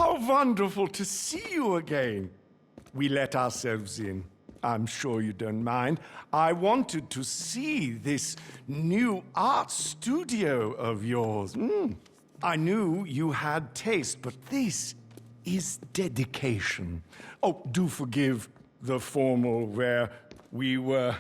how wonderful to see you again. We let ourselves in. I'm sure you don't mind. I wanted to see this new art studio of yours. I knew you had taste, but this is dedication. Oh, do forgive the formal where we were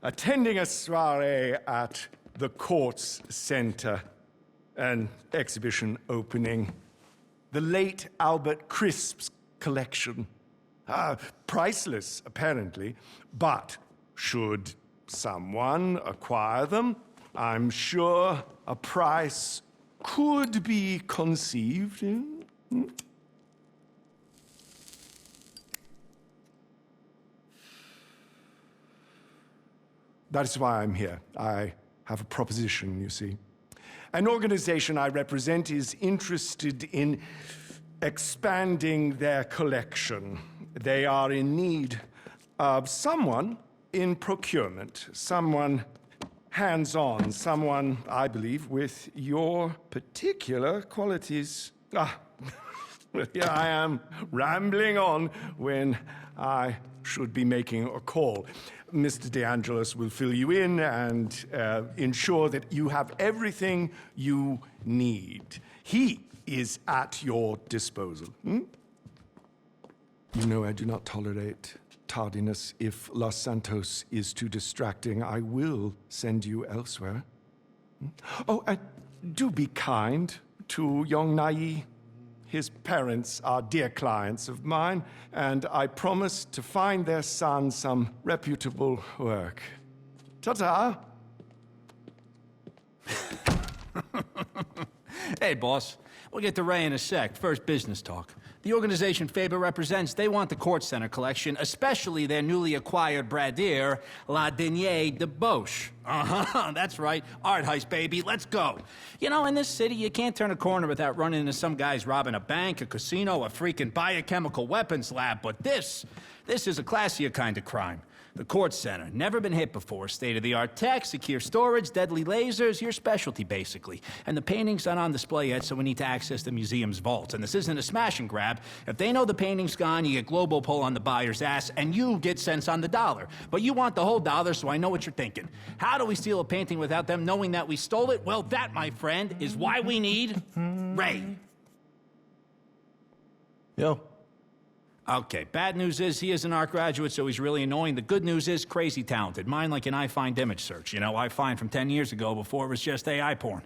attending a soiree at the Kortz Center, an exhibition opening. The late Albert Crisp's collection. Priceless, apparently, but should someone acquire them, I'm sure a price could be conceived. That is why I'm here. I have a proposition, you see. An organization I represent is interested in expanding their collection. They are in need of someone in procurement, someone hands-on, someone, I believe, with your particular qualities. Here I am, rambling on when I should be making a call. Mr. De Angelis will fill you in and ensure that you have everything you need. He is at your disposal. You know I do not tolerate tardiness. If Los Santos is too distracting, I will send you elsewhere. Oh, and do be kind to young Nai. His parents are dear clients of mine, and I promise to find their son some reputable work. Ta-ta! Hey, boss. We'll get to Ray in a sec. First, business talk. The organization Faber represents, they want the Kortz Center collection, especially their newly acquired bradir, La Denier de Boche. That's right. Art heist, baby. Let's go. You know, in this city, you can't turn a corner without running into some guys robbing a bank, a casino, a freaking biochemical weapons lab. But this is a classier kind of crime. The Kortz Center, never been hit before. State-of-the-art tech, secure storage, deadly lasers, your specialty, basically. And the painting's not on display yet, so we need to access the museum's vaults. And this isn't a smash and grab. If they know the painting's gone, you get global pull on the buyer's ass, and you get cents on the dollar. But you want the whole dollar, so I know what you're thinking. How do we steal a painting without them knowing that we stole it? Well, that, my friend, is why we need Ray. Yo. Okay, bad news is he is an art graduate, so he's really annoying. The good news is crazy talented. Mine like an I-Find image search. You know, I-Find from 10 years ago before it was just AI porn.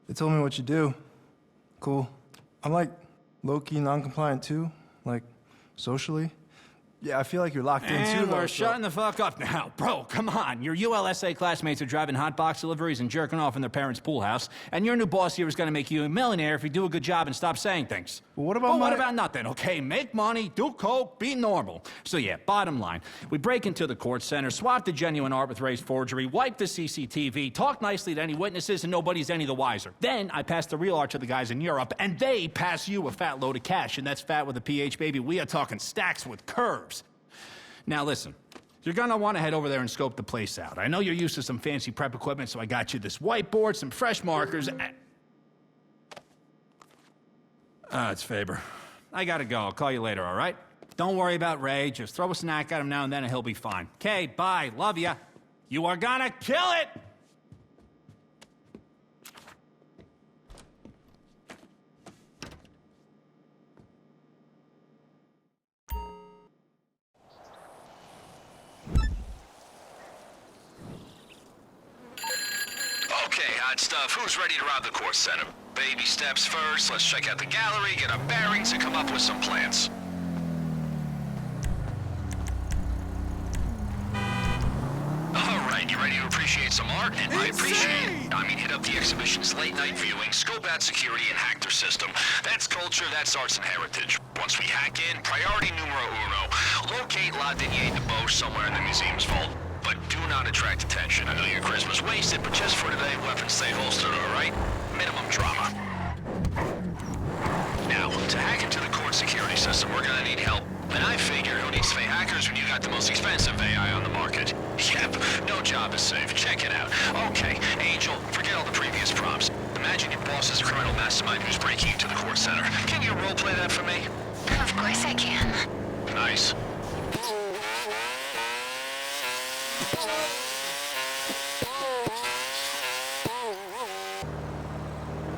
They told me what you do. Cool. I'm like low-key non-compliant too, like socially. Yeah, I feel like you're locked in too. And we're shutting the fuck up now. Bro, come on. Your ULSA classmates are driving hot box deliveries and jerking off in their parents' pool house, and your new boss here is gonna make you a millionaire if you do a good job and stop saying things. Well, what about what about nothing, okay? Make money, do coke, be normal. So yeah, bottom line, we break into the Kortz Center, swap the genuine art with Ray's forgery, wipe the CCTV, talk nicely to any witnesses, and nobody's any the wiser. Then I pass the real art to the guys in Europe, and they pass you a fat load of cash, and that's fat with a PH, baby. We are talking stacks with curves. Now listen, you're gonna want to head over there and scope the place out. I know you're used to some fancy prep equipment, so I got you this whiteboard, some fresh markers, and... it's Faber. I gotta go. I'll call you later, all right? Don't worry about Ray. Just throw a snack at him now and then and he'll be fine. Okay, bye. Love ya. You are gonna kill it! Stuff. Who's ready to rob the Kortz Center? Baby steps first. Let's check out the gallery, get our bearings, and come up with some plans. Alright, you ready to appreciate some art? And by appreciate, I mean hit up the exhibition's late-night viewing, scope out security, and hack their system. That's culture, that's arts and heritage. Once we hack in, priority numero uno, locate La Denier de Boche somewhere in the museum's vault. But do not attract attention. I know your Christmas wasted, but just for today, weapons stay holstered, all right? Minimum drama. Now, to hack into the Kortz security system, we're gonna need help. And I figure, who needs to pay hackers when you got the most expensive AI on the market? Yep, no job is safe. Check it out. Okay, Angel, forget all the previous prompts. The Imagine your boss is a criminal mastermind who's breaking into the court center. Can you roleplay that for me? Of course I can. Nice.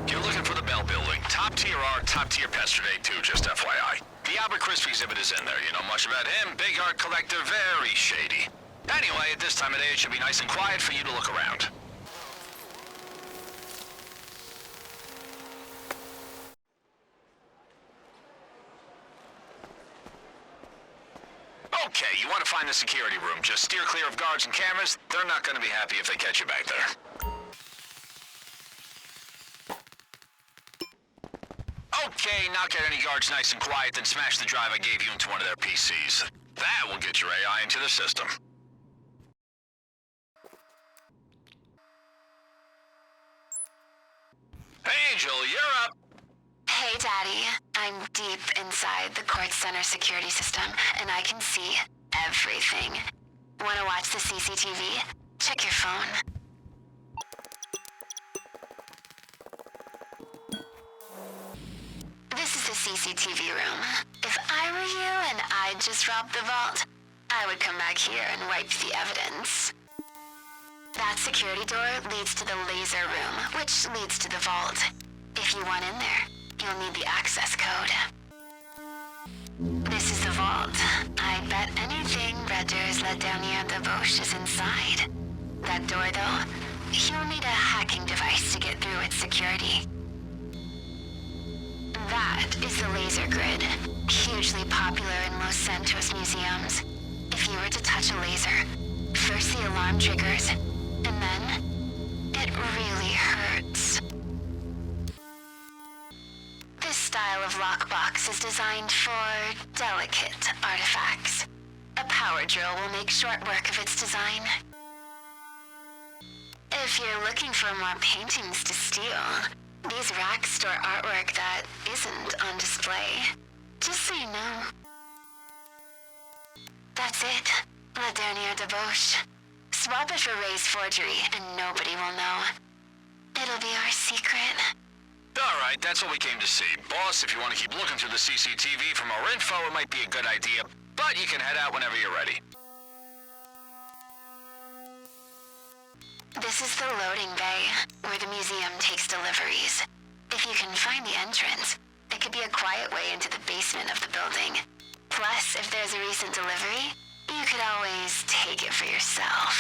You're looking for the Bell Building. Top tier art, top tier pester day too, just FYI. The Albert Crisp exhibit is in there. You know much about him? Big art collector, very shady. Anyway, at this time of day, it should be nice and quiet for you to look around. Okay, you want to find the security room. Just steer clear of guards and cameras. They're not going to be happy if they catch you back there. Okay, knock out any guards nice and quiet, then smash the drive I gave you into one of their PCs. That will get your AI into the system. Angel, you're up. Hey, Daddy. I'm deep inside the Kortz Center security system, and I can see everything. Wanna watch the CCTV? Check your phone. This is the CCTV room. If I were you and I'd just robbed the vault, I would come back here and wipe the evidence. That security door leads to the laser room, which leads to the vault. If you want in there, you'll need the access code. This is the vault. I bet anything Red Doors let down here at the Bosch is inside. That door, though, you'll need a hacking device to get through its security. That is the laser grid, hugely popular in Los Santos museums. If you were to touch a laser, first the alarm triggers, and then it really hurts. This style of lockbox is designed for delicate artifacts. A power drill will make short work of its design. If you're looking for more paintings to steal, these racks store artwork that isn't on display. Just so you know. That's it. La Dernière Debauche. Swap it for Ray's forgery, and nobody will know. It'll be our secret. Alright, that's what we came to see. Boss, if you want to keep looking through the CCTV for more info, it might be a good idea, but you can head out whenever you're ready. This is the loading bay, where the museum takes deliveries. If you can find the entrance, it could be a quiet way into the basement of the building. Plus, if there's a recent delivery, you could always take it for yourself.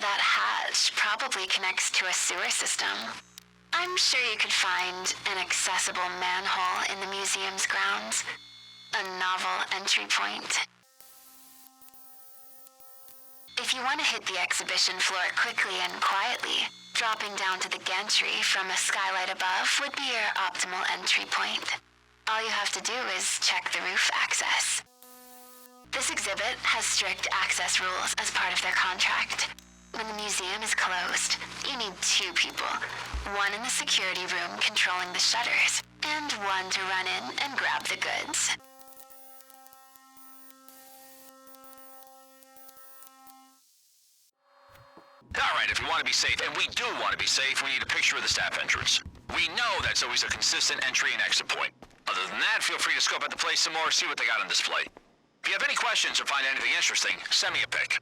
That hatch probably connects to a sewer system. I'm sure you could find an accessible manhole in the museum's grounds. A novel entry point. If you want to hit the exhibition floor quickly and quietly, dropping down to the gantry from a skylight above would be your optimal entry point. All you have to do is check the roof access. This exhibit has strict access rules as part of their contract. When the museum is closed, you need 2 people. One in the security room controlling the shutters, and one to run in and grab the goods. Alright, if we want to be safe, and we do want to be safe, we need a picture of the staff entrance. We know that's always a consistent entry and exit point. Other than that, feel free to scope out the place some more, see what they got on display. If you have any questions or find anything interesting, send me a pic.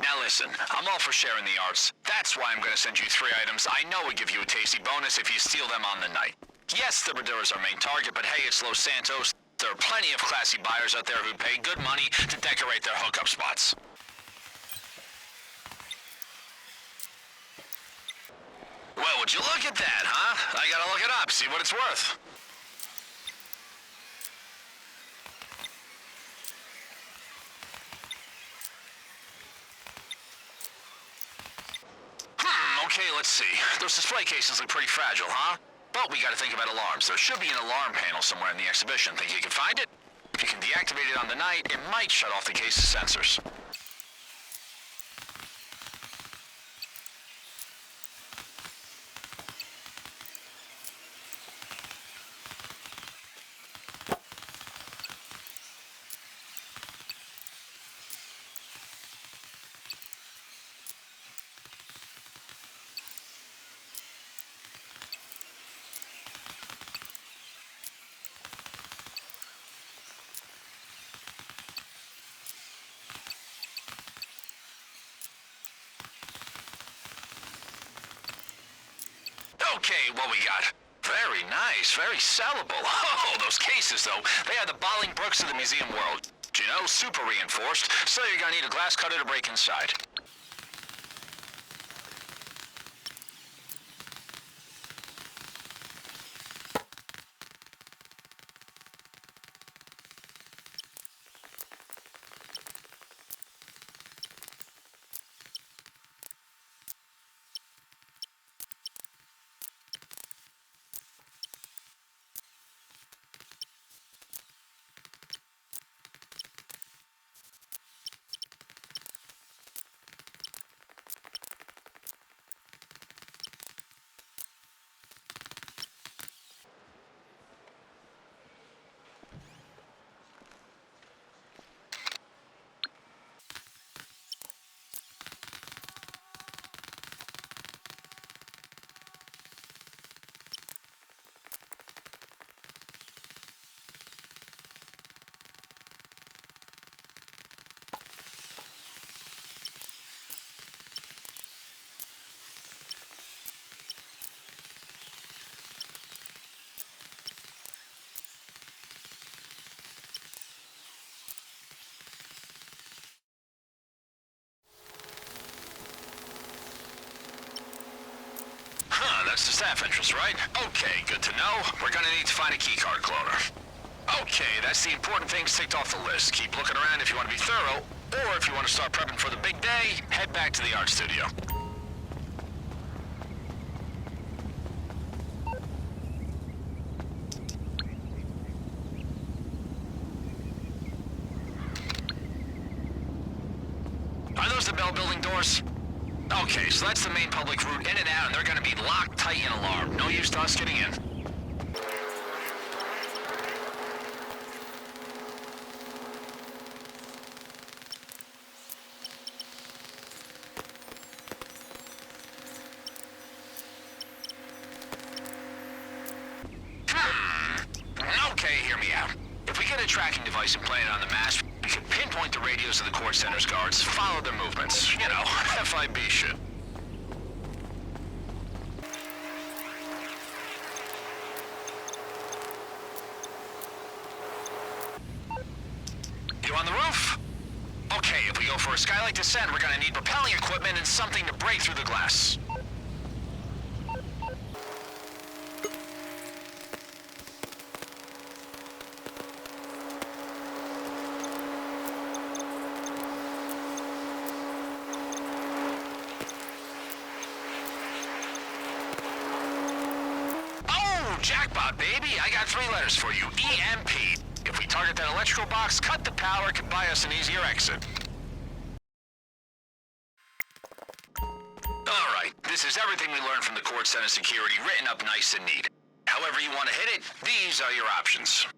Now listen, I'm all for sharing the arts. That's why I'm going to send you 3 items I know would give you a tasty bonus if you steal them on the night. Yes, the Raduras are our main target, but hey, it's Los Santos. There are plenty of classy buyers out there who pay good money to decorate their hookup spots. Well, would you look at that, huh? I gotta look it up, see what it's worth. Okay, let's see. Those display cases look pretty fragile, huh? But we gotta think about alarms. There should be an alarm panel somewhere in the exhibition. Think you can find it? If you can deactivate it on the night, it might shut off the case's sensors. Okay, what we got? Very nice, very sellable. Oh, those cases, though, they are the Bolingbrookes of the museum world. You know, super reinforced, so you're gonna need a glass cutter to break inside. That's the staff entrance, right? Okay, good to know. We're gonna need to find a keycard cloner. Okay, that's the important things ticked off the list. Keep looking around if you want to be thorough, or if you want to start prepping for the big day, head back to the art studio. Are those the Bell Building doors? Okay, so that's the main public route in and out, and they're gonna be locked, tight, and alarmed. No use to us getting in. Okay, hear me out. If we get a tracking device and plant it on the mast, we can pinpoint the radios of the Kortz Center's guards, follow their movements. You know, FIB shit. You on the roof? Okay, if we go for a skylight descent, we're gonna need rappelling equipment and something to break through the glass. Jackpot, baby. I got 3 letters for you. EMP. If we target that electrical box, cut the power, it could buy us an easier exit. Alright, this is everything we learned from the Kortz Center security, written up nice and neat. However you want to hit it, these are your options.